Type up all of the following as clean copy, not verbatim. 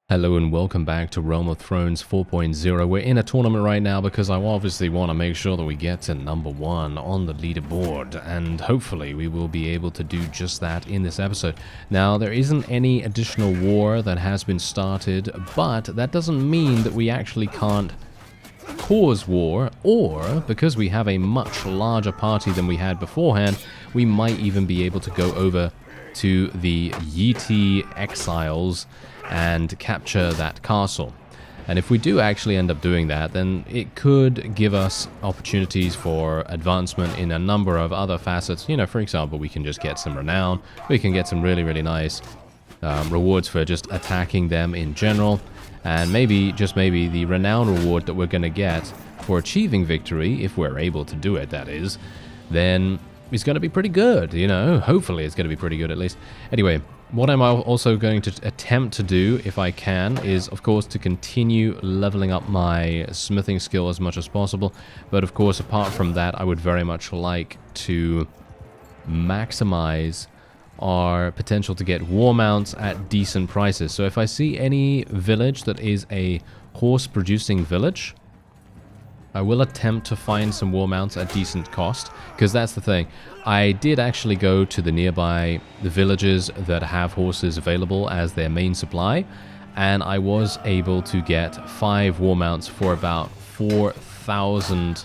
Hello and welcome back to Realm of Thrones 4.0. We're in a tournament right now because I obviously want to make sure that we get to number 1 on the leaderboard, and hopefully we will be able to do just that in this episode. Now, there isn't any additional war that has been started, but that doesn't mean that we actually can't cause war, or because we have a much larger party than we had beforehand, we might even be able to go over to the Yeti Exiles and capture that castle. And if we do actually end up doing that, then it could give us opportunities for advancement in a number of other facets. You know, for example, we can just get some renown, we can get some really nice rewards for just attacking them in general, and maybe, just maybe, the renown reward that we're going to get for achieving victory, if we're able to do it, that is, then it's going to be pretty good, you know. Hopefully it's going to be pretty good at least. Anyway, what I'm also going to attempt to do, if I can, is of course to continue leveling up my smithing skill as much as possible. But of course, apart from that, I would very much like to maximize our potential to get war mounts at decent prices. So if I see any village that is a horse-producing village, I will attempt to find some war mounts at decent cost, because that's the thing. I did actually go to the villages that have horses available as their main supply, and I was able to get 5 war mounts for about 4,000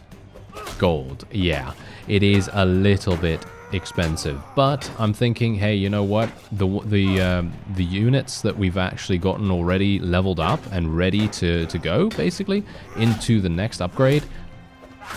gold. Yeah, it is a little bit expensive, but I'm thinking, hey, you know what, the units that we've actually gotten already leveled up and ready to go basically into the next upgrade,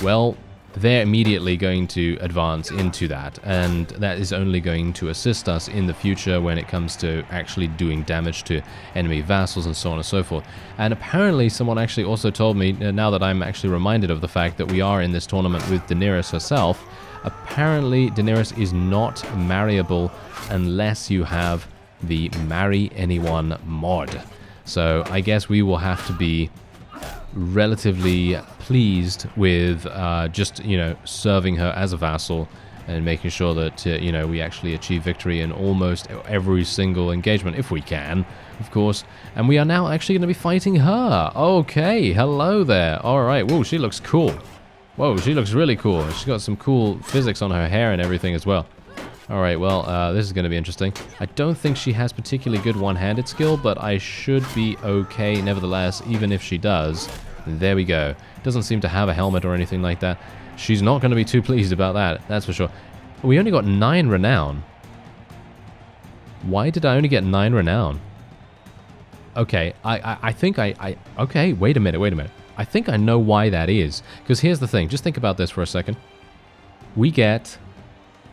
well, they're immediately going to advance into that, and that is only going to assist us in the future when it comes to actually doing damage to enemy vassals and so on and so forth. And apparently someone actually also told me, now that I'm actually reminded of the fact that we are in this tournament with Daenerys herself, apparently Daenerys is not marryable unless you have the Marry Anyone mod. So I guess we will have to be relatively pleased with just, you know, serving her as a vassal and making sure that, you know, we actually achieve victory in almost every single engagement, if we can, of course. And we are now actually going to be fighting her. Okay, hello there. All right, whoa, she looks cool. Whoa, she looks really cool. She's got some cool physics on her hair and everything as well. Alright, well, this is going to be interesting. I don't think she has particularly good one-handed skill, but I should be okay nevertheless, even if she does. There we go. Doesn't seem to have a helmet or anything like that. She's not going to be too pleased about that, that's for sure. We only got 9 renown. Why did I only get 9 renown? Okay, I think okay, wait a minute. I think I know why that is. Because here's the thing. Just think about this for a second. We get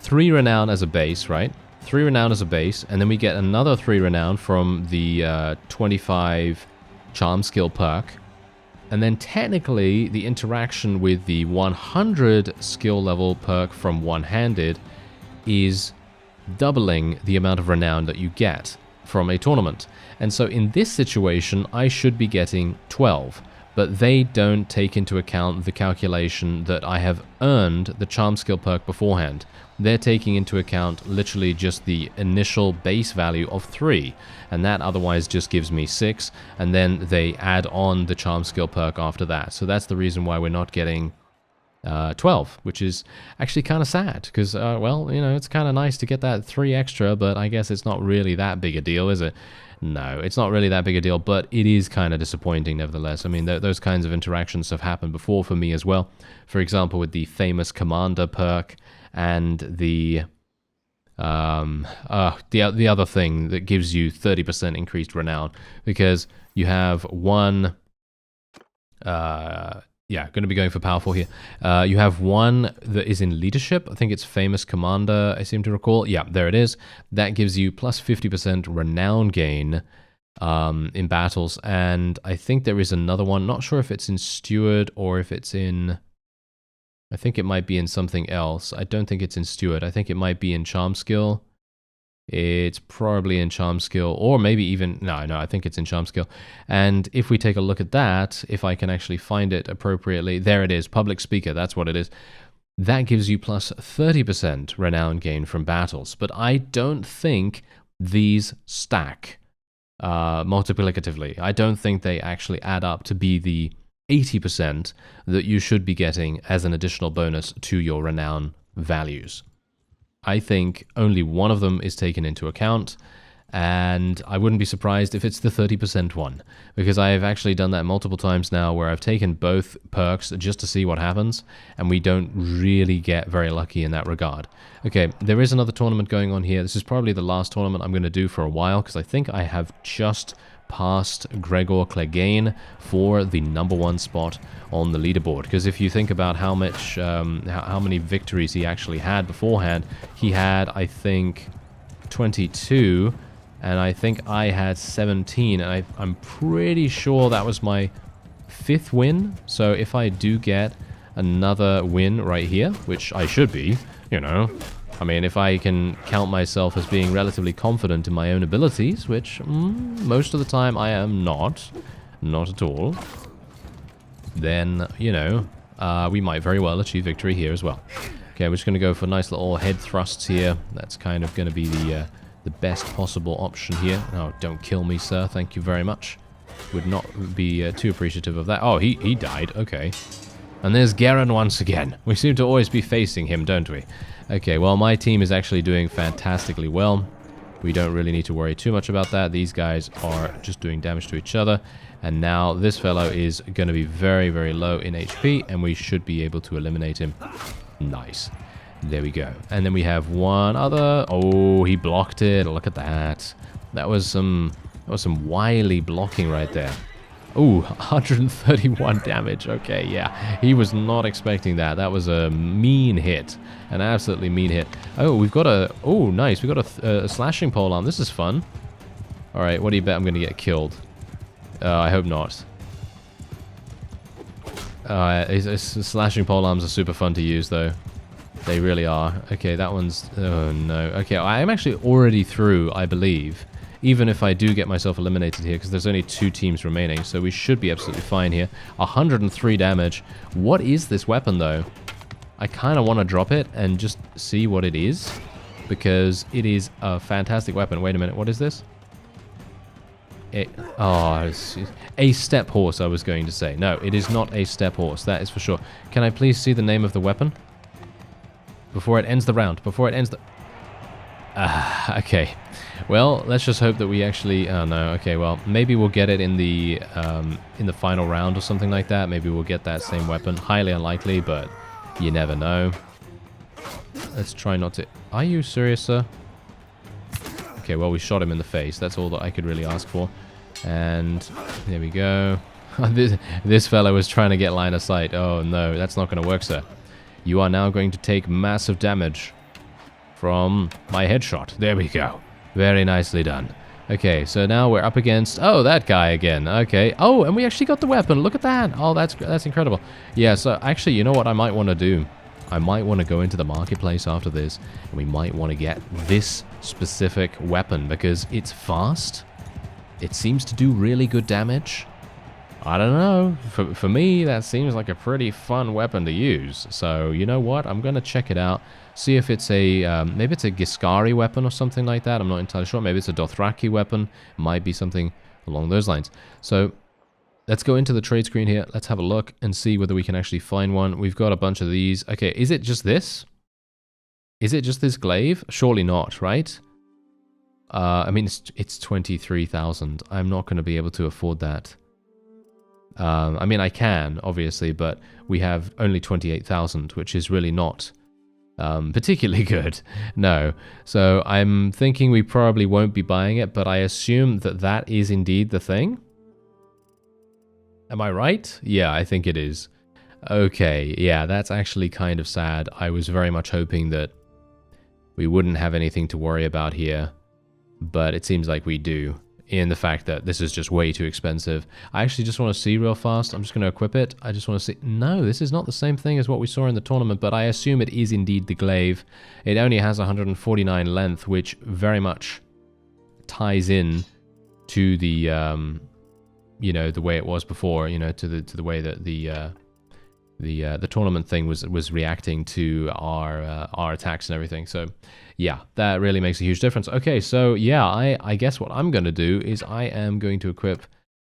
3 renown as a base, right? 3 renown as a base. And then we get another 3 renown from the 25 charm skill perk. And then technically, the interaction with the 100 skill level perk from one-handed is doubling the amount of renown that you get from a tournament. And so in this situation, I should be getting 12. But they don't take into account the calculation that I have earned the charm skill perk beforehand. They're taking into account literally just the initial base value of 3, and that otherwise just gives me 6, and then they add on the charm skill perk after that. So that's the reason why we're not getting 12, which is actually kind of sad, because, well, you know, it's kind of nice to get that 3 extra, but I guess it's not really that big a deal, is it? No, it's not really that big a deal, but it is kind of disappointing nevertheless. I mean, those kinds of interactions have happened before for me as well. For example, with the famous Commander perk and the other thing that gives you 30% increased renown, because you have one... yeah, going to be going for powerful here. You have one that is in leadership. I think it's famous commander, I seem to recall. Yeah, there it is. That gives you plus 50% renown gain in battles. And I think there is another one. Not sure if it's in steward or if it's in... I think it might be in something else. I don't think it's in steward. I think it might be in charm skill. It's probably in charm skill, or maybe even, no, I think it's in charm skill. And if we take a look at that, if I can actually find it appropriately, there it is, public speaker, that's what it is. That gives you plus 30% renown gain from battles, but I don't think these stack. multiplicatively. I don't think they actually add up to be the 80% that you should be getting as an additional bonus to your renown values. I think only one of them is taken into account, and I wouldn't be surprised if it's the 30% one, because I have actually done that multiple times now where I've taken both perks just to see what happens, and we don't really get very lucky in that regard. Okay, there is another tournament going on here. This is probably the last tournament I'm going to do for a while, because I think I have just past Gregor Clegane for the #1 spot on the leaderboard. Because if you think about how much, how many victories he actually had beforehand, he had, I think, 22, and I think I had 17, and I'm pretty sure that was my 5th win. So if I do get another win right here, which I should be, you know, I mean, if I can count myself as being relatively confident in my own abilities, which most of the time I am not at all, then, you know, we might very well achieve victory here as well. Okay, we're just going to go for nice little head thrusts here. That's kind of going to be the best possible option here. Oh, don't kill me, sir. Thank you very much. Would not be too appreciative of that. Oh, he died. Okay. And there's Garen once again. We seem to always be facing him, don't we? Okay, well, my team is actually doing fantastically well. We don't really need to worry too much about that. These guys are just doing damage to each other. And now this fellow is going to be very, very low in HP, and we should be able to eliminate him. Nice. There we go. And then we have one other. Oh, he blocked it. Look at that. That was some wily blocking right there. Ooh, 131 damage. Okay, yeah. He was not expecting that. That was a mean hit. An absolutely mean hit. Oh, we've got a... Oh, nice. We've got a slashing polearm. This is fun. All right, what do you bet I'm going to get killed? I hope not. Slashing polearms are super fun to use, though. They really are. Okay, that one's... Oh, no. Okay, I'm actually already through, I believe. Even if I do get myself eliminated here, because there's only 2 teams remaining, so we should be absolutely fine here. 103 damage. What is this weapon, though? I kind of want to drop it and just see what it is, because it is a fantastic weapon. Wait a minute, what is this? A step horse, I was going to say. No, it is not a step horse, that is for sure. Can I please see the name of the weapon? Before it ends the round, before it ends the... okay. Well, let's just hope that we actually... Oh, no. Okay, well, maybe we'll get it in the final round or something like that. Maybe we'll get that same weapon. Highly unlikely, but you never know. Let's try not to... Are you serious, sir? Okay, well, we shot him in the face. That's all that I could really ask for. And there we go. This fellow was trying to get line of sight. Oh, no. That's not going to work, sir. You are now going to take massive damage from my headshot. There we go. Very nicely done. Okay, so now we're up against... Oh, that guy again. Okay. Oh, and we actually got the weapon. Look at that. Oh, that's incredible. Yeah, so actually, you know what I might want to do? I might want to go into the marketplace after this, and we might want to get this specific weapon, because it's fast. It seems to do really good damage. I don't know. For me, that seems like a pretty fun weapon to use. So, you know what? I'm going to check it out. See if it's a... maybe it's a Giscari weapon or something like that. I'm not entirely sure. Maybe it's a Dothraki weapon. Might be something along those lines. So, let's go into the trade screen here. Let's have a look and see whether we can actually find one. We've got a bunch of these. Okay, is it just this? Is it just this glaive? Surely not, right? I mean, it's 23,000. I'm not going to be able to afford that. I mean, I can, obviously, but we have only 28,000, which is really not particularly good. No. So I'm thinking we probably won't be buying it, but I assume that that is indeed the thing. Am I right? Yeah, I think it is. Okay, yeah, that's actually kind of sad. I was very much hoping that we wouldn't have anything to worry about here, but it seems like we do, in the fact that this is just way too expensive. I actually just want to see real fast. I'm just going to equip it. I just want to see... No, this is not the same thing as what we saw in the tournament, but I assume it is indeed the glaive. It only has 149 length, which very much ties in to the, you know, the way it was before, you know, to the way that the the tournament thing was reacting to our attacks and everything. So yeah, that really makes a huge difference. Okay, so yeah, I guess what I'm going to do is I am going to equip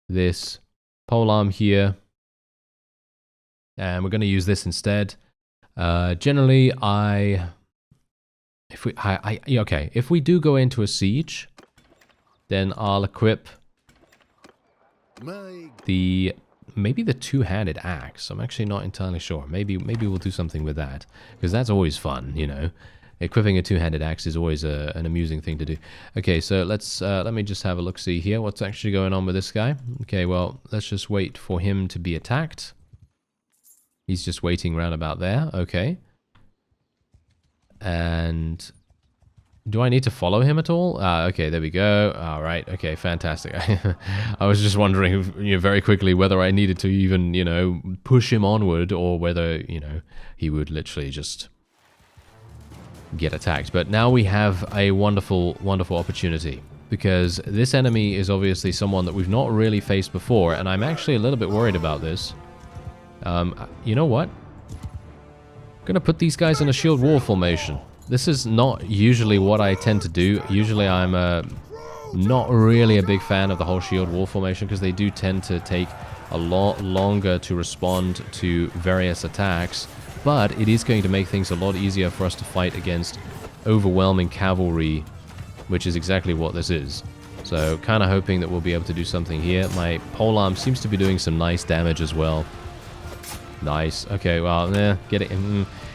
this polearm here, and we're going to use this instead. Generally, if we do go into a siege, then I'll equip maybe the two-handed axe. I'm actually not entirely sure. Maybe we'll do something with that, because that's always fun, you know. Equipping a two-handed axe is always an amusing thing to do. Okay, so let me just have a look-see here. What's actually going on with this guy? Okay, well, let's just wait for him to be attacked. He's just waiting around about there. Okay. And do I need to follow him at all? Okay, there we go. All right. Okay, fantastic. I was just wondering, you know, very quickly whether I needed to even, you know, push him onward, or whether, you know, he would literally just get attacked. But now we have a wonderful, wonderful opportunity, because this enemy is obviously someone that we've not really faced before, and I'm actually a little bit worried about this. You know what? I'm gonna put these guys in a shield wall formation. This is not usually what I tend to do. Usually I'm not really a big fan of the whole shield wall formation, because they do tend to take a lot longer to respond to various attacks, but it is going to make things a lot easier for us to fight against overwhelming cavalry, which is exactly what this is. So kind of hoping that we'll be able to do something here. My polearm seems to be doing some nice damage as well. Nice. Okay, well, get it.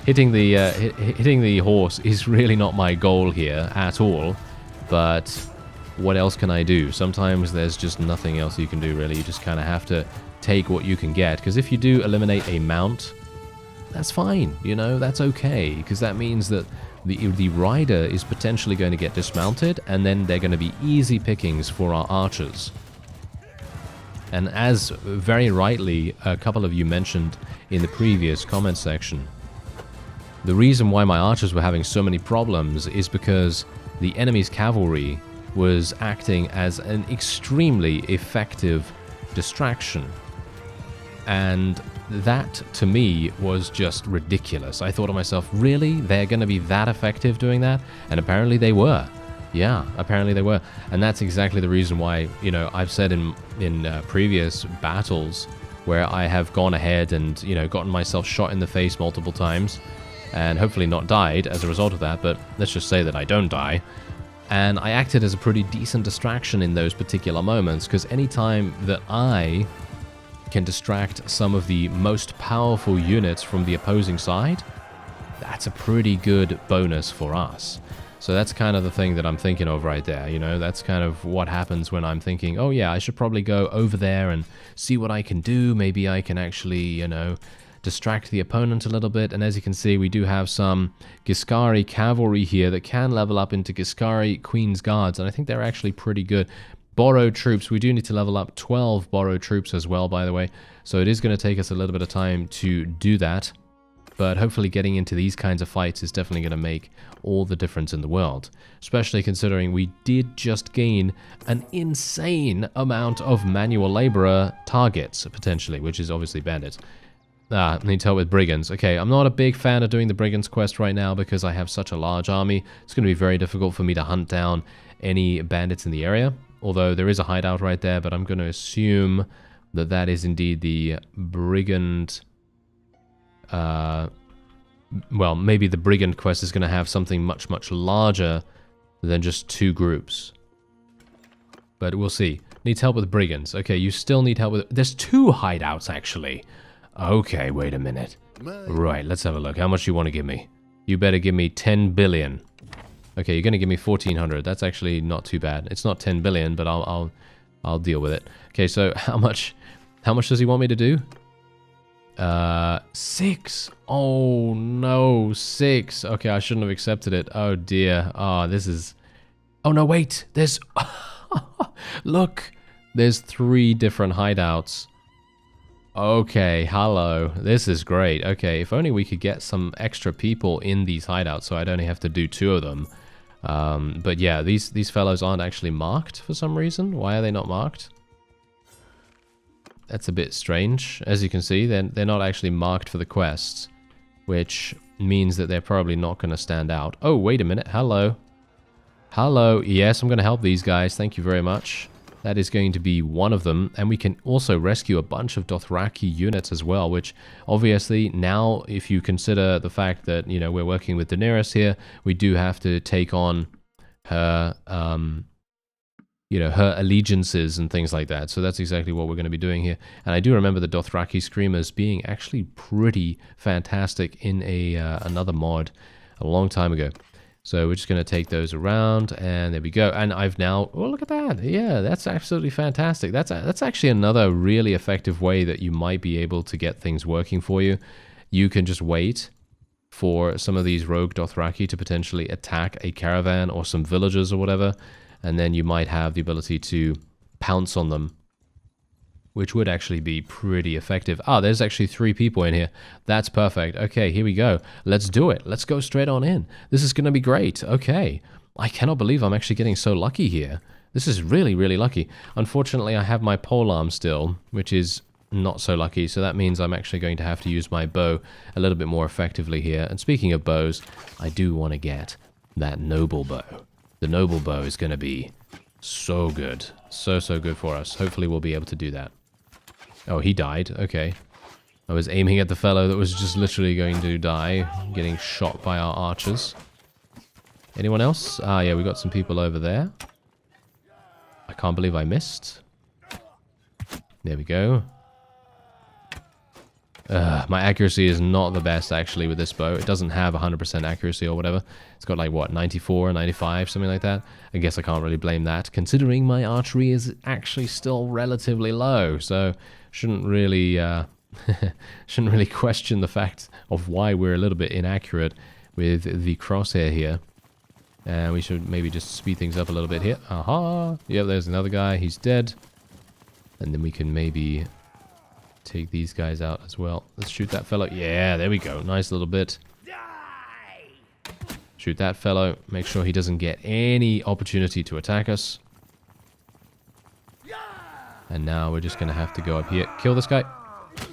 Hitting the horse is really not my goal here at all. But what else can I do? Sometimes there's just nothing else you can do, really. You just kind of have to take what you can get. Because if you do eliminate a mount, that's fine. You know, that's okay. Because that means that the rider is potentially going to get dismounted, and then they're going to be easy pickings for our archers. And as very rightly a couple of you mentioned in the previous comment section, the reason why my archers were having so many problems is because the enemy's cavalry was acting as an extremely effective distraction. And that, to me, was just ridiculous. I thought to myself, really? They're going to be that effective doing that? And apparently they were. Yeah, apparently they were. And that's exactly the reason why, you know, I've said in previous battles where I have gone ahead and, you know, gotten myself shot in the face multiple times and hopefully not died as a result of that, but let's just say that I don't die. And I acted as a pretty decent distraction in those particular moments, because anytime that I can distract some of the most powerful units from the opposing side, that's a pretty good bonus for us. So that's kind of the thing that I'm thinking of right there, you know, that's kind of what happens when I'm thinking, oh yeah, I should probably go over there and see what I can do. Maybe I can actually, you know, distract the opponent a little bit. And as you can see, we do have some Giscari cavalry here that can level up into Giscari Queen's Guards, and I think they're actually pretty good. Borrowed troops, we do need to level up 12 borrowed troops as well, by the way, so it is going to take us a little bit of time to do that. But hopefully getting into these kinds of fights is definitely going to make all the difference in the world. Especially considering we did just gain an insane amount of manual laborer targets, potentially, which is obviously bandits. Need to help with brigands. Okay, I'm not a big fan of doing the brigands quest right now because I have such a large army. It's going to be very difficult for me to hunt down any bandits in the area. Although there is a hideout right there, but I'm going to assume that that is indeed the brigand... well, maybe the brigand quest is going to have something much, much larger than just 2 groups. But we'll see. Needs help with brigands. Okay, you still need help with... There's 2 hideouts, actually. Okay, wait a minute. Right, let's have a look. How much do you want to give me? You better give me 10 billion. Okay, you're going to give me 1,400. That's actually not too bad. It's not 10 billion, but I'll deal with it. Okay, so how much does he want me to do? 6. Oh no, 6. Okay, I shouldn't have accepted it. Oh dear. Oh, this is... Oh no, wait. There's... Look. There's 3 different hideouts. Okay, hello. This is great. Okay, if only we could get some extra people in these hideouts so I'd only have to do 2 of them. But yeah, these fellows aren't actually marked for some reason. Why are they not marked? That's a bit strange. As you can see, they're not actually marked for the quests, which means that they're probably not going to stand out. Oh, wait a minute. Hello. Hello. Yes, I'm going to help these guys. Thank you very much. That is going to be one of them. And we can also rescue a bunch of Dothraki units as well, which obviously now, if you consider the fact that, you know, we're working with Daenerys here, we do have to take on her, you know, her allegiances and things like that. So that's exactly what we're going to be doing here. And I do remember the Dothraki Screamers being actually pretty fantastic in another mod a long time ago. So we're just going to take those around, and there we go. And I've now, oh, look at that. Yeah, that's absolutely fantastic. That's actually another really effective way that you might be able to get things working for you. You can just wait for some of these rogue Dothraki to potentially attack a caravan or some villagers or whatever, and then you might have the ability to pounce on them, which would actually be pretty effective. Ah, there's actually 3 people in here. That's perfect. Okay, here we go. Let's do it. Let's go straight on in. This is going to be great. Okay. I cannot believe I'm actually getting so lucky here. This is really, really lucky. Unfortunately, I have my polearm still, which is not so lucky, so that means I'm actually going to have to use my bow a little bit more effectively here. And speaking of bows, I do want to get that noble bow. The noble bow is going to be so good. So good for us. Hopefully we'll be able to do that. Oh, he died. Okay. I was aiming at the fellow that was just literally going to die, getting shot by our archers. Anyone else? Ah, yeah, we got some people over there. I can't believe I missed. There we go. My accuracy is not the best, actually, with this bow. It doesn't have 100% accuracy or whatever. It's got, like, what, 94, 95, something like that? I guess I can't really blame that, considering my archery is actually still relatively low, so shouldn't really question the fact of why we're a little bit inaccurate with the crosshair here. And we should maybe just speed things up a little bit here. Aha! Yep, there's another guy. He's dead. And then we can maybe take these guys out as well. Let's shoot that fellow. Yeah, there we go. Nice little bit. Shoot that fellow. Make sure he doesn't get any opportunity to attack us. And now we're just going to have to go up here. Kill this guy.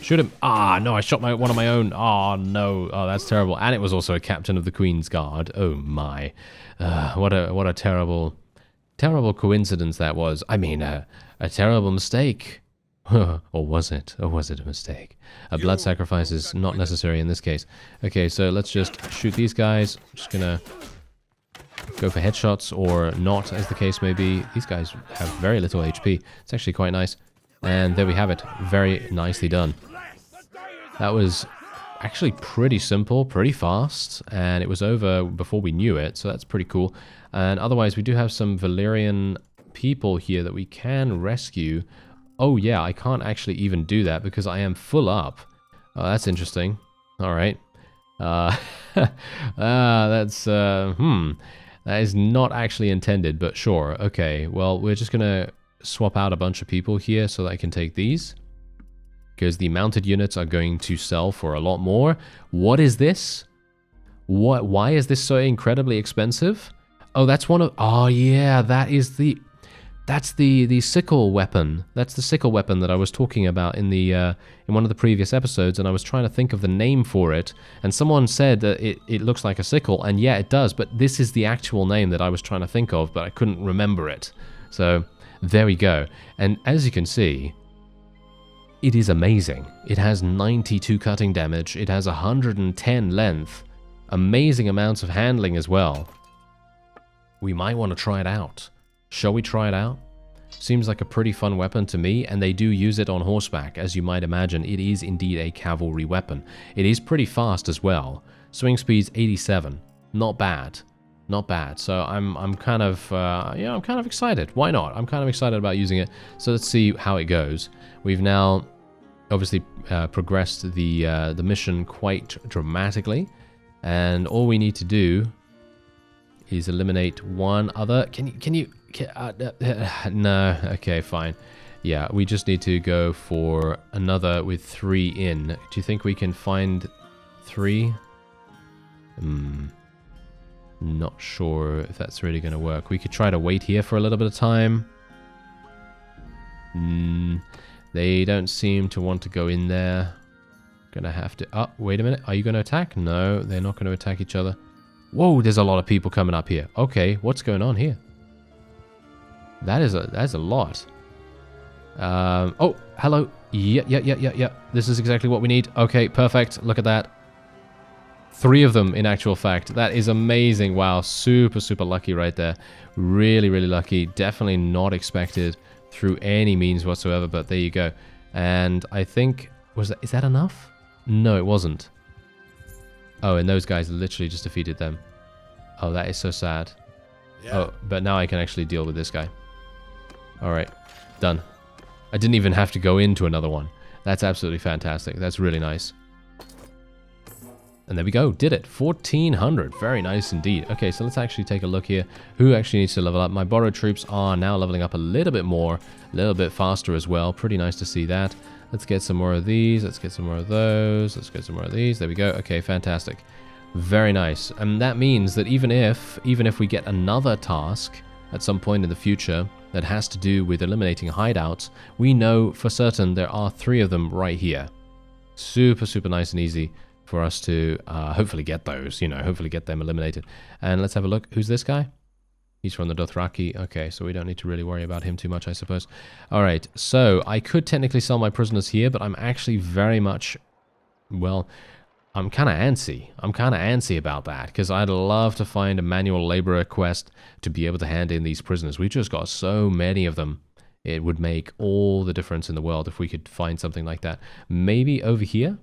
Shoot him. Ah, no, I shot one of my own. Oh, no. Oh, that's terrible. And it was also a captain of the Queen's Guard. Oh, my. What a terrible coincidence that was. I mean, a terrible mistake. Or was it? Or was it a mistake? A blood sacrifice is not necessary in this case. Okay, so let's just shoot these guys. Just gonna go for headshots or not, as the case may be. These guys have very little HP. It's actually quite nice. And there we have it. Very nicely done. That was actually pretty simple, pretty fast, and it was over before we knew it, so that's pretty cool. And otherwise, we do have some Valyrian people here that we can rescue. Oh yeah, I can't actually even do that because I am full up. Oh, that's interesting. Alright. That is not actually intended, but sure. Okay, well, we're just gonna swap out a bunch of people here so that I can take these. Because the mounted units are going to sell for a lot more. What is this? Why is this so incredibly expensive? Oh, that's one of... Oh yeah, that's the sickle weapon. That's the sickle weapon that I was talking about in one of the previous episodes, and I was trying to think of the name for it, and someone said that it looks like a sickle, and yeah, it does, but this is the actual name that I was trying to think of, but I couldn't remember it. So, there we go. And as you can see, it is amazing. It has 92 cutting damage, it has 110 length, amazing amounts of handling as well. We might want to try it out. Shall we try it out? Seems like a pretty fun weapon to me, and they do use it on horseback. As you might imagine, it is indeed a cavalry weapon. It is pretty fast as well. Swing speed's 87. Not bad. Not bad. So I'm kind of I'm kind of excited. Why not? I'm kind of excited about using it. So let's see how it goes. We've now obviously progressed the mission quite dramatically, and all we need to do is eliminate one other. No, okay, fine. Yeah, we just need to go for another with 3 in. Do you think we can find 3? Not sure if that's really going to work. We could try to wait here for a little bit of time. They don't seem to want to go in there. Gonna have to... Oh, wait a minute. Are you going to attack? No, they're not going to attack each other. Whoa, there's a lot of people coming up here. Okay, what's going on here? That's a lot. Oh, hello. Yeah. This is exactly what we need. Okay, perfect. Look at that. 3 of them, in actual fact. That is amazing. Wow, super, super lucky right there. Really, really lucky. Definitely not expected through any means whatsoever, but there you go. And I think... Is that enough? No, it wasn't. Oh, and those guys literally just defeated them. Oh, that is so sad. Yeah. Oh, but now I can actually deal with this guy. Alright, done. I didn't even have to go into another one. That's absolutely fantastic. That's really nice. And there we go, did it. 1400, very nice indeed. Okay, so let's actually take a look here. Who actually needs to level up? My borrowed troops are now leveling up a little bit more, a little bit faster as well. Pretty nice to see that. Let's get some more of these, let's get some more of those, let's get some more of these. There we go. Okay, fantastic. Very nice. And that means that even if we get another task at some point in the future that has to do with eliminating hideouts, we know for certain there are 3 of them right here. Super, super nice and easy for us to hopefully get those, you know, hopefully get them eliminated. And let's have a look. Who's this guy? He's from the Dothraki. Okay, so we don't need to really worry about him too much, I suppose. All right, so I could technically sell my prisoners here, but I'm actually very much, well, I'm kind of antsy. I'm kind of antsy about that, because I'd love to find a manual laborer quest to be able to hand in these prisoners. We've just got so many of them. It would make all the difference in the world if we could find something like that. Maybe over here?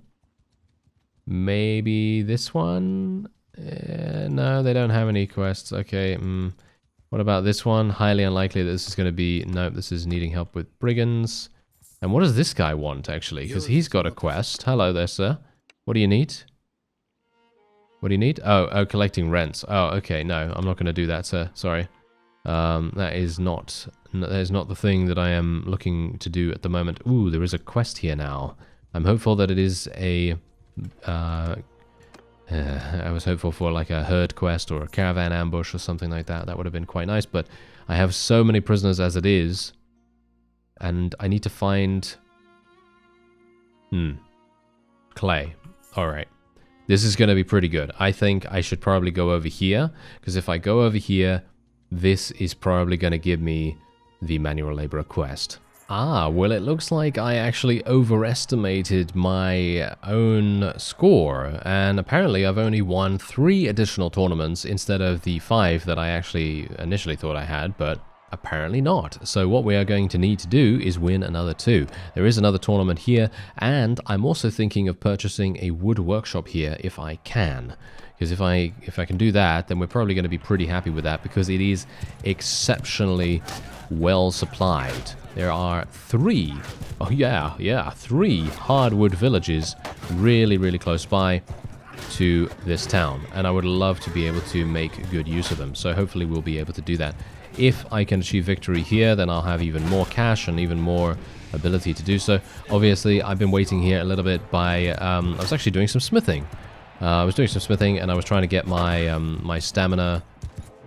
Maybe this one? No, they don't have any quests. Okay, What about this one? Highly unlikely that this is going to be... Nope, this is needing help with brigands. And what does this guy want, actually? Because he's got a quest. Hello there, sir. What do you need? What do you need? Oh, collecting rents. Oh, okay. No, I'm not going to do that, sir. Sorry. That is not the thing that I am looking to do at the moment. Ooh, there is a quest here now. I'm hopeful that it is a... I was hopeful for like a herd quest or a caravan ambush or something like that. That would have been quite nice, but I have so many prisoners as it is, and I need to find... Clay. Alright. This is going to be pretty good. I think I should probably go over here, because if I go over here, this is probably going to give me the manual laborer quest. Ah, well, it looks like I actually overestimated my own score, and apparently I've only won 3 additional tournaments instead of the 5 that I actually initially thought I had, but apparently not. So what we are going to need to do is win another 2. There is another tournament here, and I'm also thinking of purchasing a wood workshop here if I can. Because if I can do that, then we're probably going to be pretty happy with that, because it is exceptionally well supplied. There are 3, oh yeah, 3 hardwood villages really, really close by to this town, and I would love to be able to make good use of them, so hopefully we'll be able to do that. If I can achieve victory here, then I'll have even more cash and even more ability to do so. Obviously, I've been waiting here a little bit by, I was actually doing some smithing. I was doing some smithing, and I was trying to get my, my stamina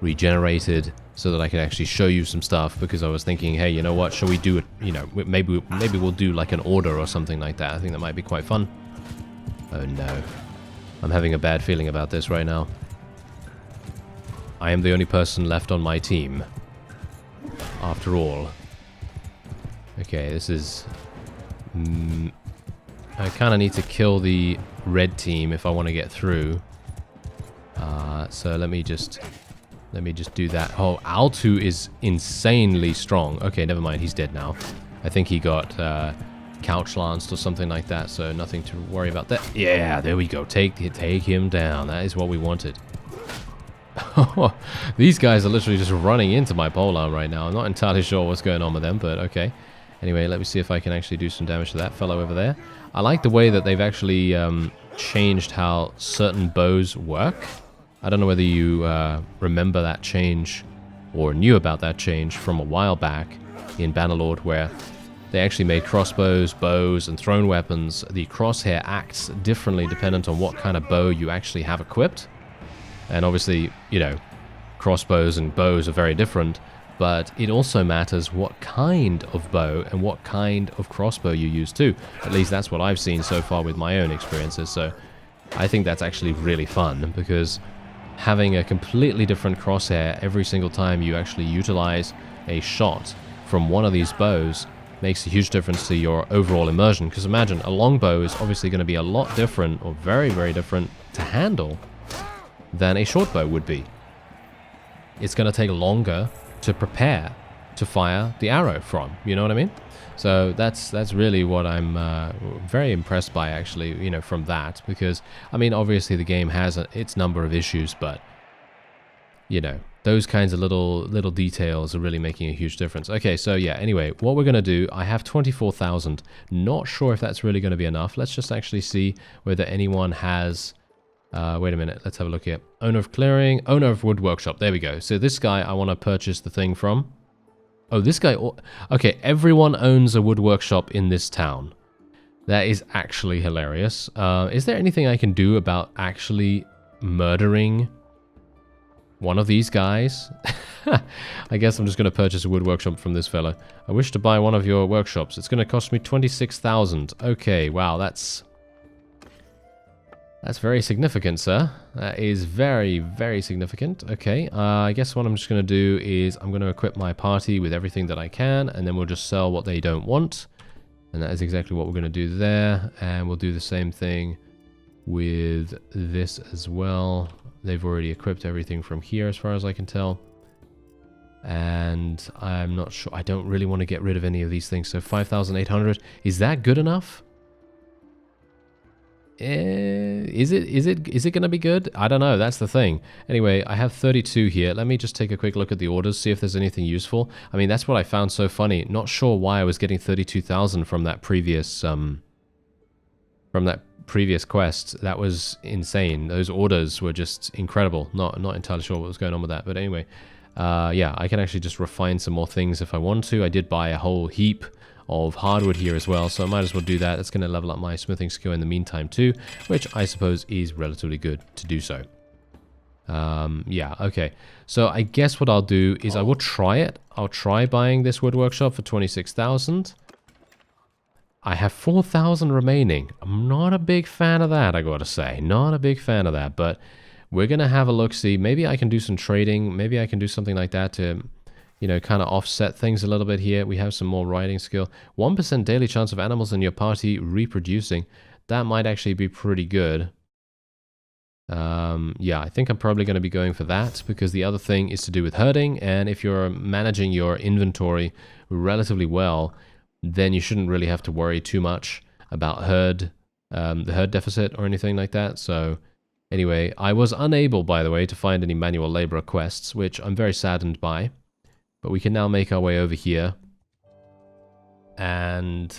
regenerated so that I could actually show you some stuff, because I was thinking, hey, you know what, shall we do it, you know, maybe we'll do like an order or something like that. I think that might be quite fun. Oh no. I'm having a bad feeling about this right now. I am the only person left on my team, after all. Okay, this is... I kind of need to kill the red team if I want to get through. So let me just do that. Oh, Altu is insanely strong. Okay, never mind. He's dead now. I think he got couch lanced or something like that, so nothing to worry about that. Yeah, there we go. Take him down. That is what we wanted. These guys are literally just running into my polearm right now. I'm not entirely sure what's going on with them, but okay. Anyway, let me see if I can actually do some damage to that fellow over there. I like the way that they've actually changed how certain bows work. I don't know whether you remember that change or knew about that change from a while back in Bannerlord, where they actually made crossbows, bows, and thrown weapons. The crosshair acts differently dependent on what kind of bow you actually have equipped. And obviously, you know, crossbows and bows are very different, but it also matters what kind of bow and what kind of crossbow you use too. At least that's what I've seen so far with my own experiences. So I think that's actually really fun, because having a completely different crosshair every single time you actually utilize a shot from one of these bows makes a huge difference to your overall immersion. Because imagine, a longbow is obviously going to be a lot different, or very, very different to handle than a short bow would be. It's going to take longer to prepare to fire the arrow from, you know what I mean? So that's really what I'm very impressed by, actually, you know, from that. Because, I mean, obviously the game has its number of issues, but, you know, those kinds of little details are really making a huge difference. Okay, so yeah, anyway, what we're going to do, I have 24,000. Not sure if that's really going to be enough. Let's just actually see whether anyone has... wait a minute, let's have a look here. Owner of clearing, owner of wood workshop. There we go. So this guy I want to purchase the thing from. Oh, this guy... Okay, everyone owns a wood workshop in this town. That is actually hilarious. Is there anything I can do about actually murdering one of these guys? I guess I'm just going to purchase a wood workshop from this fella. I wish to buy one of your workshops. It's going to cost me 26,000. Okay, wow, that's very significant, sir. That is very, very significant. Okay, I guess what I'm just going to do is I'm going to equip my party with everything that I can, and then we'll just sell what they don't want. And that is exactly what we're going to do there. And we'll do the same thing with this as well. They've already equipped everything from here as far as I can tell. And I'm not sure. I don't really want to get rid of any of these things. So 5,800. Is that good enough? Is it going to be good? I don't know. That's the thing. Anyway, I have 32 here. Let me just take a quick look at the orders, see if there's anything useful. I mean, that's what I found so funny. Not sure why I was getting 32,000 from that previous quest. That was insane. Those orders were just incredible. Not entirely sure what was going on with that, but anyway, yeah, I can actually just refine some more things if I want to. I did buy a whole heap of hardwood here as well, so I might as well do that. That's going to level up my smithing skill in the meantime too, which I suppose is relatively good to do so. Yeah, okay. So I guess what I'll do is I will try it. I'll try buying this wood workshop for 26,000. I have 4,000 remaining. I'm not a big fan of that, I gotta say. Not a big fan of that, but we're gonna have a look-see. Maybe I can do some trading. Maybe I can do something like that to, you know, kind of offset things a little bit here. We have some more riding skill. 1% daily chance of animals in your party reproducing. That might actually be pretty good. Yeah, I think I'm probably going to be going for that, because the other thing is to do with herding, and if you're managing your inventory relatively well, then you shouldn't really have to worry too much about the herd deficit or anything like that. So anyway, I was unable, by the way, to find any manual labor quests, which I'm very saddened by. But we can now make our way over here. And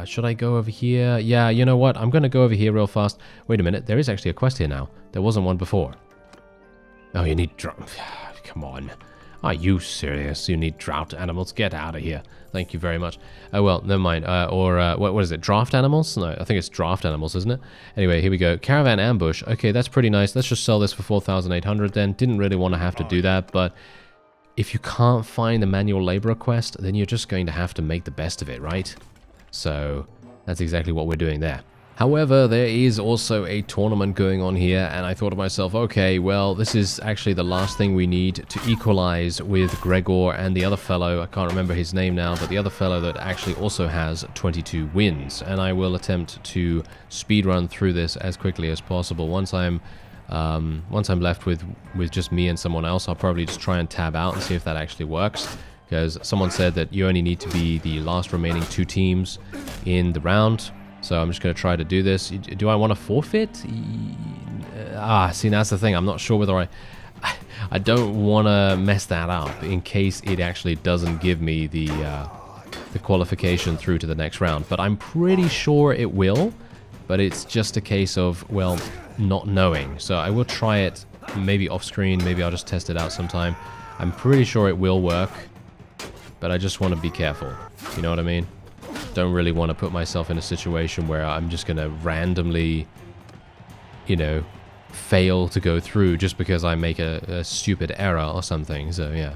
should I go over here? Yeah, you know what? I'm going to go over here real fast. Wait a minute. There is actually a quest here now. There wasn't one before. Oh, you need drought. Come on. Are you serious? You need drought animals? Get out of here. Thank you very much. Oh, well, never mind. What is it? Draft animals? No, I think it's draft animals, isn't it? Anyway, here we go. Caravan ambush. Okay, that's pretty nice. Let's just sell this for 4,800 then. Didn't really want to have to do that, but if you can't find the manual labor quest, then you're just going to have to make the best of it, right? So that's exactly what we're doing there. However, there is also a tournament going on here, and I thought to myself, okay, well, this is actually the last thing we need to equalize with Gregor and the other fellow. I can't remember his name now, but the other fellow that actually also has 22 wins. And I will attempt to speedrun through this as quickly as possible. Once I'm left with just me and someone else, I'll probably just try and tab out and see if that actually works. Because someone said that you only need to be the last remaining 2 teams in the round. So I'm just going to try to do this. Do I want to forfeit? See, that's the thing. I'm not sure whether I don't want to mess that up in case it actually doesn't give me the qualification through to the next round. But I'm pretty sure it will. But it's just a case of, well, not knowing. So I will try it maybe off screen. Maybe I'll just test it out sometime. I'm pretty sure it will work. But I just want to be careful. You know what I mean? Don't really want to put myself in a situation where I'm just going to randomly, you know, fail to go through just because I make a stupid error or something. So yeah,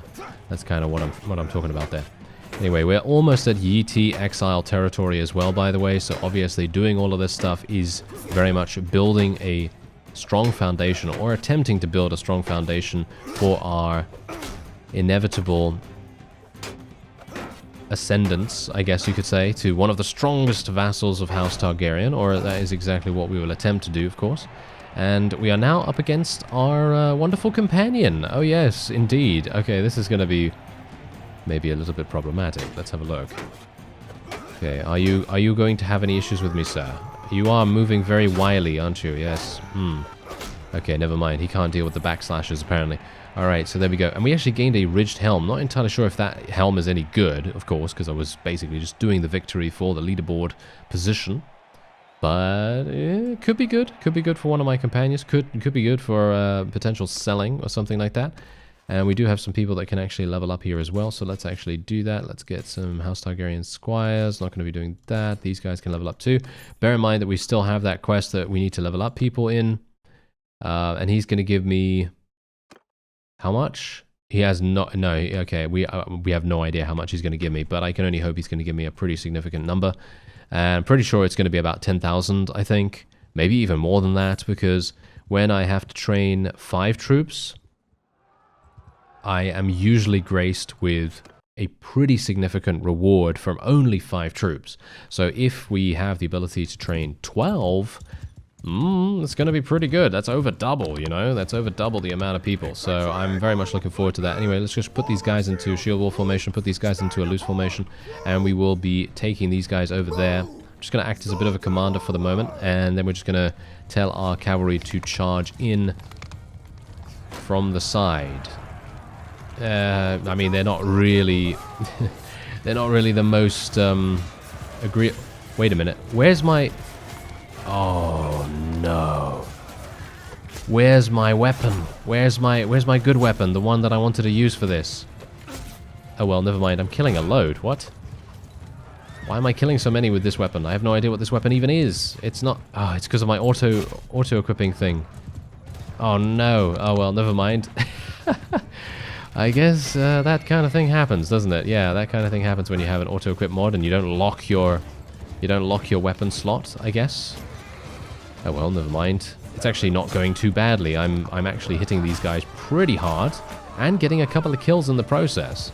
that's kind of what I'm talking about there. Anyway, we're almost at Yeti Exile territory as well, by the way, so obviously doing all of this stuff is very much building a strong foundation, or attempting to build a strong foundation for our inevitable ascendance, I guess you could say, to one of the strongest vassals of House Targaryen, or that is exactly what we will attempt to do, of course. And we are now up against our wonderful companion. Oh yes, indeed. Okay, this is going to be maybe a little bit problematic. Let's have a look. Okay, are you going to have any issues with me, sir? You are moving very wily, aren't you? Yes. Okay, never mind. He can't deal with the backslashes, apparently. Alright, so there we go. And we actually gained a ridged helm. Not entirely sure if that helm is any good, of course, because I was basically just doing the victory for the leaderboard position. But it could be good. Could be good for one of my companions. Could be good for potential selling or something like that. And we do have some people that can actually level up here as well. So let's actually do that. Let's get some House Targaryen Squires. Not going to be doing that. These guys can level up too. Bear in mind that we still have that quest that we need to level up people in. And he's going to give me... How much? He has no... No, okay. We have no idea how much he's going to give me. But I can only hope he's going to give me a pretty significant number. And I'm pretty sure it's going to be about 10,000, I think. Maybe even more than that. Because when I have to train 5 troops... I am usually graced with a pretty significant reward from only 5 troops. So if we have the ability to train 12, it's going to be pretty good. That's over double, you know? That's over double the amount of people. So I'm very much looking forward to that. Anyway, let's just put these guys into shield wall formation, put these guys into a loose formation, and we will be taking these guys over there. I'm just going to act as a bit of a commander for the moment, and then we're just going to tell our cavalry to charge in from the side. I mean, they're not really... they're not really the most... Wait a minute. Where's my... Oh, no. Where's my weapon? Where's my good weapon? The one that I wanted to use for this. Oh, well, never mind. I'm killing a load. What? Why am I killing so many with this weapon? I have no idea what this weapon even is. It's not... Oh, it's because of my auto-equipping thing. Oh, no. Oh, well, never mind. I guess that kind of thing happens, doesn't it? Yeah, that kind of thing happens when you have an auto-equip mod and you don't lock your weapon slot, I guess. Oh well, never mind. It's actually not going too badly. I'm actually hitting these guys pretty hard and getting a couple of kills in the process.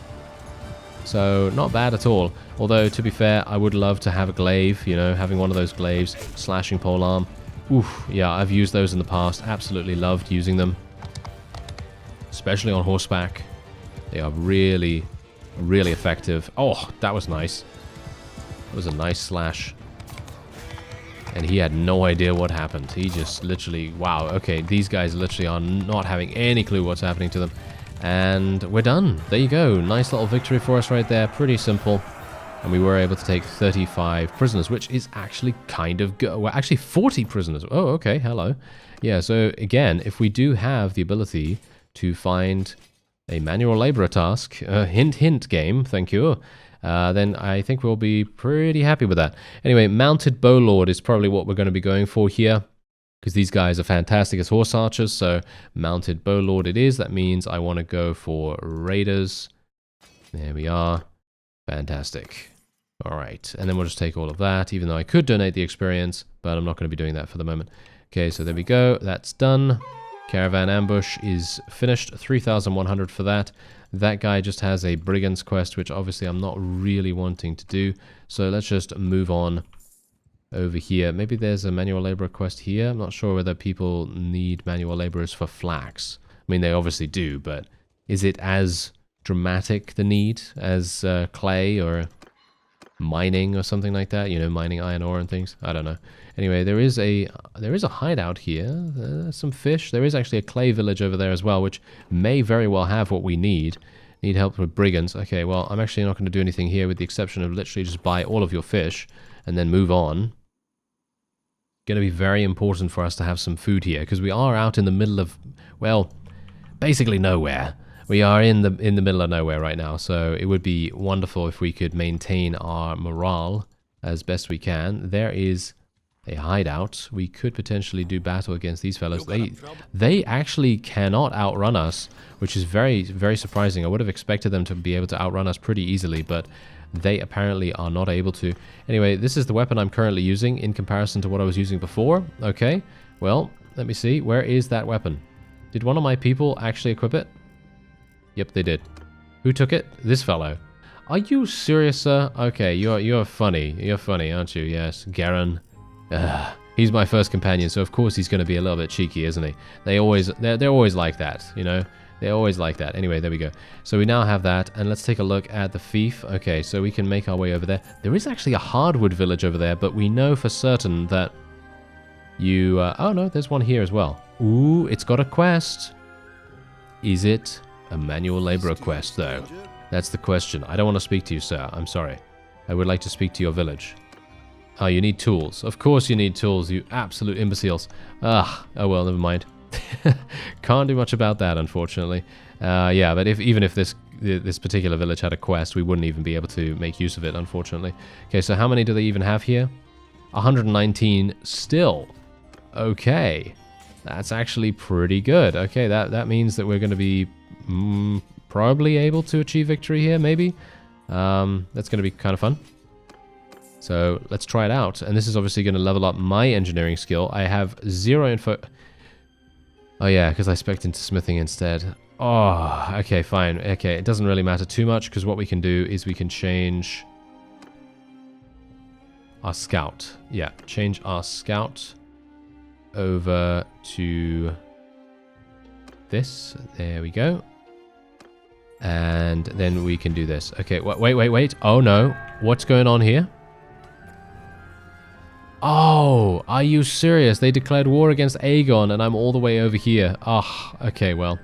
So not bad at all. Although to be fair, I would love to have a glaive. You know, having one of those glaives, slashing polearm. Oof, yeah, I've used those in the past. Absolutely loved using them, especially on horseback. They are really, really effective. Oh, that was nice. That was a nice slash. And he had no idea what happened. He just literally... Wow, okay, these guys literally are not having any clue what's happening to them. And we're done. There you go. Nice little victory for us right there. Pretty simple. And we were able to take 35 prisoners, which is actually kind of good. Well, actually 40 prisoners. Oh, okay, hello. Yeah, so again, if we do have the ability to find a manual laborer task, hint hint game, thank you, then I think we'll be pretty happy with that. Anyway, mounted bowlord is probably what we're going to be going for here, because these guys are fantastic as horse archers. So mounted bowlord it is. That means I want to go for raiders. There we are. Fantastic. All right, and then we'll just take all of that, even though I could donate the experience, but I'm not going to be doing that for the moment. Okay, so there we go. That's done. Caravan ambush is finished. 3,100 for that. That guy just has a brigand's quest, which obviously I'm not really wanting to do. So let's just move on over here. Maybe there's a manual laborer quest here. I'm not sure whether people need manual laborers for flax. I mean, they obviously do, but is it as dramatic, the need, as clay or mining or something like that? You know, mining iron ore and things. I don't know. Anyway, there is a hideout here. There's some fish. There is actually a clay village over there as well, which may very well have what we need. Need help with brigands. Okay, well, I'm actually not going to do anything here with the exception of literally just buy all of your fish and then move on. Going to be very important for us to have some food here, because we are out in the middle of, well, basically nowhere. We are in the middle of nowhere right now, so it would be wonderful if we could maintain our morale as best we can. There is a hideout. We could potentially do battle against these fellows. They actually cannot outrun us, which is very, very surprising. I would have expected them to be able to outrun us pretty easily, but they apparently are not able to. Anyway, this is the weapon I'm currently using in comparison to what I was using before. Okay, well, let me see. Where is that weapon? Did one of my people actually equip it? Yep, they did. Who took it? This fellow. Are you serious, sir? Okay, you're funny. You're funny, aren't you? Yes, Garen. He's my first companion, so of course he's going to be a little bit cheeky, isn't he? They're always like that, you know? They're always like that. Anyway, there we go. So we now have that, and let's take a look at the thief. Okay, so we can make our way over there. There is actually a hardwood village over there, but we know for certain that you... oh, no, there's one here as well. Ooh, it's got a quest. Is it a manual laborer quest, though? That's the question. I don't want to speak to you, sir. I'm sorry. I would like to speak to your village. Oh, you need tools. Of course you need tools, you absolute imbeciles. Oh well, never mind. Can't do much about that, unfortunately. Yeah, but even if this particular village had a quest, we wouldn't even be able to make use of it, unfortunately. Okay, so how many do they even have here? 119 still. Okay. That's actually pretty good. Okay, that means that we're going to be probably able to achieve victory here, maybe. That's going to be kind of fun. So let's try it out. And this is obviously going to level up my engineering skill. I have 0 info. Oh yeah, because I spec'd into smithing instead. Oh, okay, fine. Okay, it doesn't really matter too much because what we can do is we can change our scout. Yeah, change our scout over to this. There we go. And then we can do this. Okay, wait. Oh no, what's going on here? Oh, are you serious? They declared war against Aegon and I'm all the way over here. Oh, okay, well,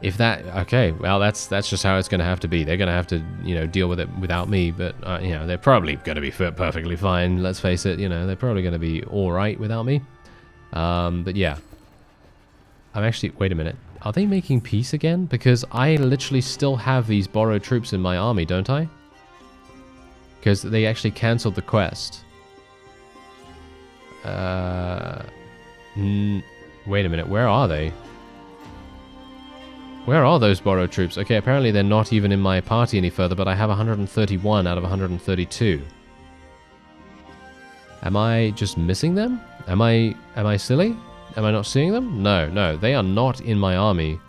if that... Okay, well, that's just how it's going to have to be. They're going to have to, you know, deal with it without me, but, you know, they're probably going to be perfectly fine, let's face it. You know, they're probably going to be all right without me. But yeah. I'm actually... Wait a minute. Are they making peace again? Because I literally still have these borrowed troops in my army, don't I? Because they actually cancelled the quest. Wait a minute, where are they? Where are those borrowed troops? Okay, apparently they're not even in my party any further, but I have 131 out of 132. Am I just missing them? Am I silly? Am I not seeing them? No, they are not in my army.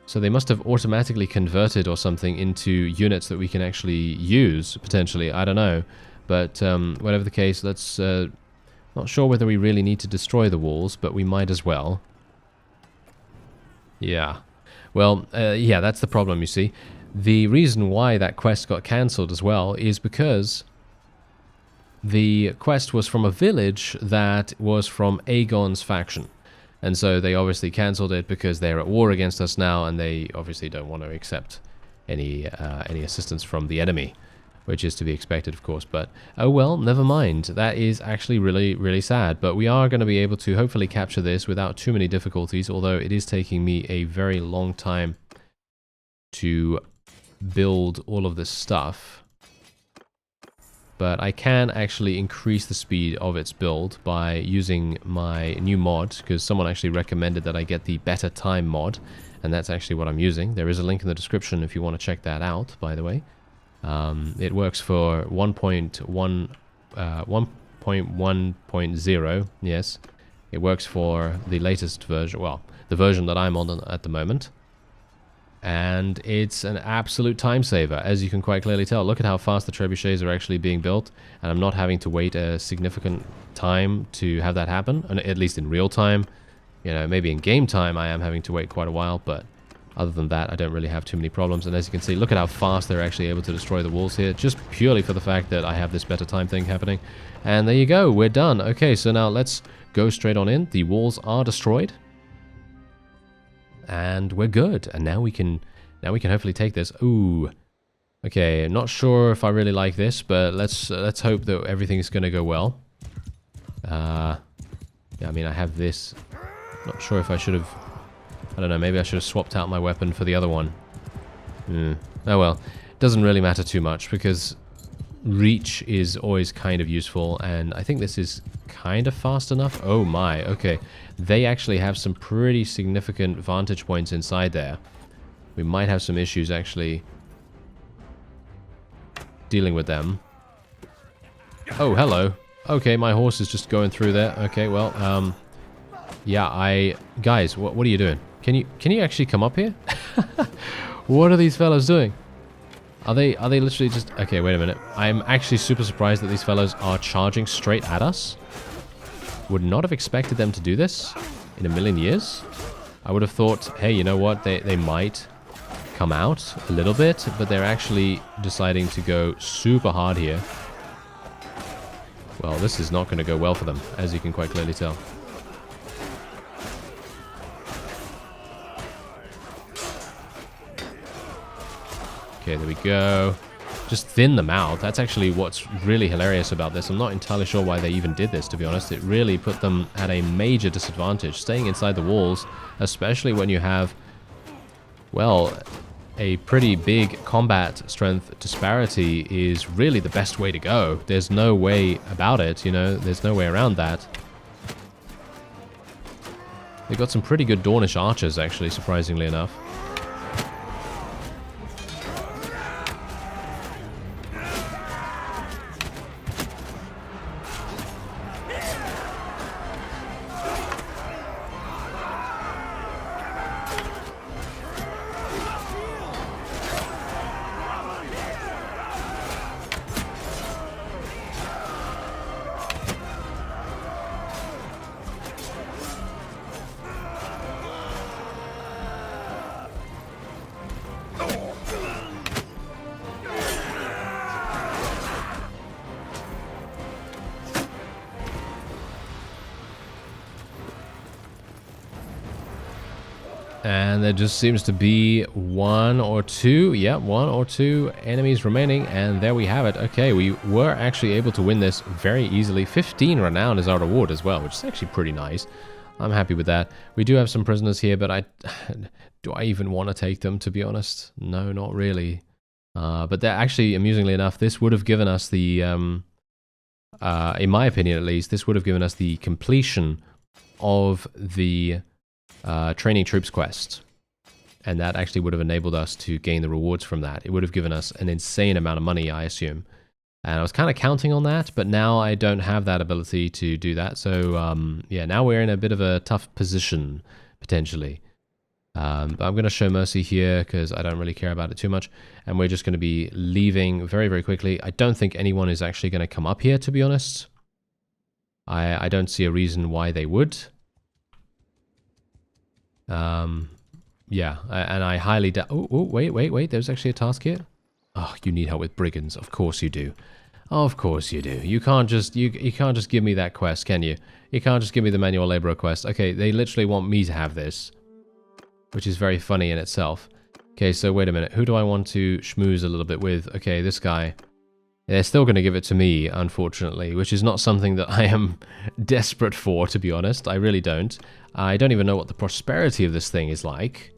So they must have automatically converted or something into units that we can actually use, potentially. I don't know. But whatever the case, let's... not sure whether we really need to destroy the walls, but we might as well. Yeah. Well, yeah, that's the problem, you see. The reason why that quest got cancelled as well is because the quest was from a village that was from Aegon's faction. And so they obviously cancelled it because they're at war against us now, and they obviously don't want to accept any assistance from the enemy. Which is to be expected, of course, but oh well, never mind. That is actually really, really sad, but we are going to be able to hopefully capture this without too many difficulties, although it is taking me a very long time to build all of this stuff. But I can actually increase the speed of its build by using my new mod, because someone actually recommended that I get the Better Time mod, and that's actually what I'm using. There is a link in the description if you want to check that out, by the way. It works for 1.1.0, yes. It works for the latest version, well, the version that I'm on at the moment. And it's an absolute time saver, as you can quite clearly tell. Look at how fast the trebuchets are actually being built, and I'm not having to wait a significant time to have that happen, and at least in real time. You know, maybe in game time I am having to wait quite a while, but... Other than that, I don't really have too many problems. And as you can see, look at how fast they're actually able to destroy the walls here. Just purely for the fact that I have this better time thing happening. And there you go. We're done. Okay, so now let's go straight on in. The walls are destroyed. And we're good. And now we can hopefully take this. Ooh. Okay, not sure if I really like this, but let's hope that everything's going to go well. Yeah, I mean, I have this. Not sure if I should have... I don't know, maybe I should have swapped out my weapon for the other one. Oh well, doesn't really matter too much because reach is always kind of useful, and I think this is kind of fast enough. Oh my, okay. They actually have some pretty significant vantage points inside there. We might have some issues actually dealing with them. Oh, hello. Okay, my horse is just going through there. Okay, well, yeah, guys, what are you doing? Can you actually come up here? What are these fellows doing? Are they literally just... Okay, wait a minute. I'm actually super surprised that these fellows are charging straight at us. Would not have expected them to do this in a million years. I would have thought, hey, you know what? They might come out a little bit, but they're actually deciding to go super hard here. Well, this is not going to go well for them, as you can quite clearly tell. Okay, there we go. Just thin them out. That's actually what's really hilarious about this. I'm not entirely sure why they even did this, to be honest. It really put them at a major disadvantage. Staying inside the walls, especially when you have, well, a pretty big combat strength disparity, is really the best way to go. There's no way about it, you know? There's no way around that. They've got some pretty good Dornish archers, actually, surprisingly enough. And there just seems to be one or two enemies remaining, and there we have it. Okay, we were actually able to win this very easily. 15 renown is our reward as well, which is actually pretty nice. I'm happy with that. We do have some prisoners here, but do I even want to take them, to be honest? No, not really. But they're actually, amusingly enough, this would have given us the, in my opinion at least, this would have given us the completion of the training troops quest, and that actually would have enabled us to gain the rewards from that. It would have given us an insane amount of money, I assume, and I was kind of counting on that, but now I don't have that ability to do that. So yeah, now we're in a bit of a tough position potentially. But I'm going to show mercy here because I don't really care about it too much, and we're just going to be leaving very, very quickly. I don't think anyone is actually going to come up here, to be honest. I don't see a reason why they would. Yeah, and I highly doubt... Oh, wait, there's actually a task here. Oh, you need help with brigands. Of course you do. Of course you do. You can't just give me that quest, can you? You can't just give me the manual laborer quest. Okay, they literally want me to have this, which is very funny in itself. Okay, so wait a minute. Who do I want to schmooze a little bit with? Okay, this guy. They're still going to give it to me, unfortunately, which is not something that I am desperate for, to be honest. I really don't. I don't even know what the prosperity of this thing is like.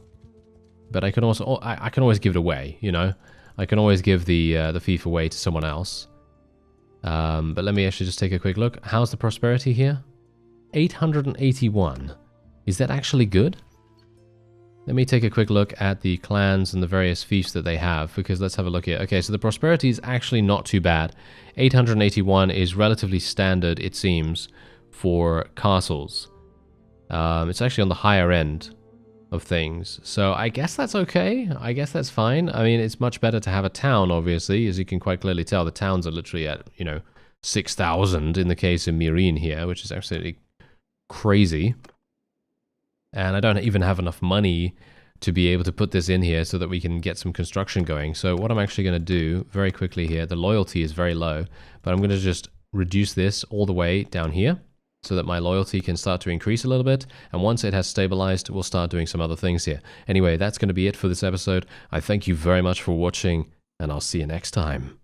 But I can also... I can always give it away, you know? I can always give the fief away to someone else. But let me actually just take a quick look. How's the prosperity here? 881. Is that actually good? Let me take a quick look at the clans and the various fiefs that they have, because let's have a look here. Okay, so the prosperity is actually not too bad. 881 is relatively standard, it seems, for castles. It's actually on the higher end of things. So I guess that's okay. I guess that's fine. I mean, it's much better to have a town, obviously. As you can quite clearly tell, the towns are literally at, you know, 6,000 in the case of Mirin here, which is absolutely crazy. And I don't even have enough money to be able to put this in here so that we can get some construction going. So what I'm actually going to do very quickly here, the loyalty is very low, but I'm going to just reduce this all the way down here so that my loyalty can start to increase a little bit. And once it has stabilized, we'll start doing some other things here. Anyway, that's going to be it for this episode. I thank you very much for watching, and I'll see you next time.